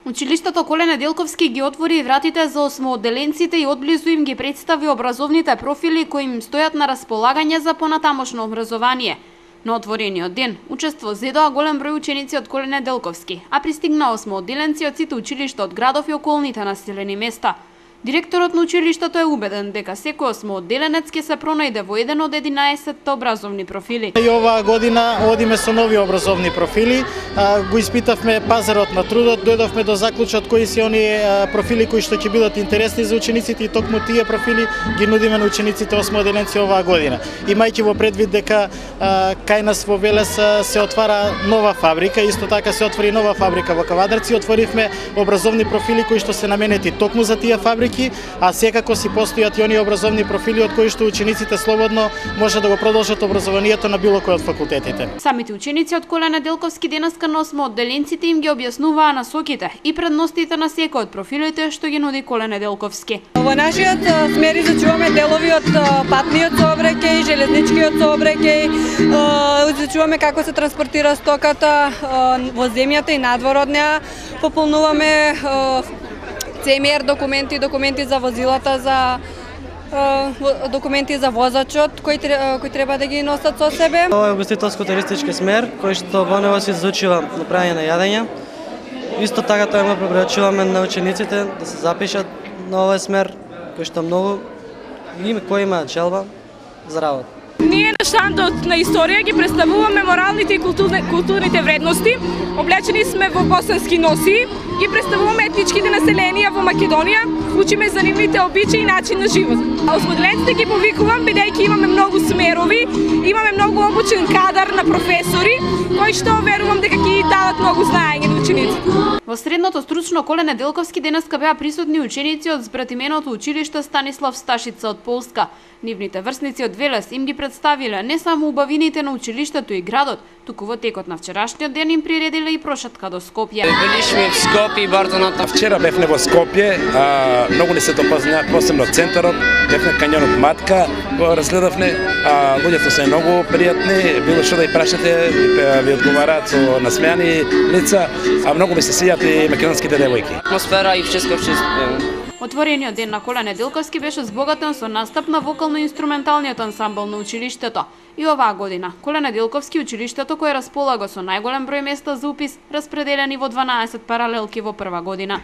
Училиштето Коле Неделковски ги отвори вратите за осмооделенците и одблизу им ги представи образовните профили кои им стојат на располагање за понатамошно образование. На отворениот ден учество зедоа голем број ученици од Коле Неделковски, а пристигна осмооделенци од сите училишта од градов и околните населени места. Директорот на училиштето е убеден дека секој осмооделенец ќе се пронајде во еден од 11 образовни профили. И оваа година одиме со нови образовни профили, го испитавме пазарот на трудот, дојдовме до заклучок кои се оние профили кои што ќе бидат интересни за учениците и токму тие профили ги нудиме на учениците осмооделенци оваа година. Имајќи во предвид дека кај нас во Велес се отвара нова фабрика, исто така се отвори нова фабрика во Кавадарци, отворивме образовни профили кои што се наменети токму за тие фабрики, а секако си постојат и оние образовни профили од кои што учениците слободно може да го продолжат образованието на било кој од факултетите. Самите ученици од Коле Неделковски денеска на осмооделенците им ги објаснуваа насоките и предностите на секој од профилите што ги нуди Коле Неделковски. Во нашиот смер изучуваме делови од патниот сообраќај, железничкиот сообраќај, изучуваме како се транспортира стоката во земјата и надвор од неа, пополнуваме ЦМР документи за возилата, за документи за возачот кои треба да ги носат со себе. Ова е угостителско-туристички смер кој што во него се изучува направење на јадење. Исто така тоа го препорачуваме на учениците да се запишат на овој смер кој што многу кои имаат желба за работа. Ние на штандот на историја ги представуваме моралните и културните вредности. Облечени сме во босански носи, ги представуваме етничките населенија во Македонија, учиме за нивните обичаи и начин на живот. Осмооделенците ги повикувам бидејќи имаме многу смерови, имаме многу обучен кадар на професори, кои што верувам дека ќе дадат многу знаење на учениците. Во средното стручно Коле Неделковски денеска беа присутни ученици од збратименото училиште Станислав Сташица од Полска. Нивните врсници од Велес им ги представиле не само убавините на училиштето и градот, туку во текот на вчерашниот ден им приредиле и прошетка до Скопје. Билишме в Скопје, бартоната вчера бевме во Скопје, многу не се допазна, посебно центарот, бевме кањонот Матка, го разгледавме, луѓето се многу пријатни, било што да и прашате, ви одговараат со насмеани лица, а многу ми се сијат и македонските девојки. Атмосфера и вческавче. Отворениот ден на Коле Неделковски беше збогатен со настап на вокално-инструменталниот ансамбл на училиштето. И оваа година Коле Неделковски училиштето кое располага со најголем број места за упис, распределени во 12 паралелки во прва година.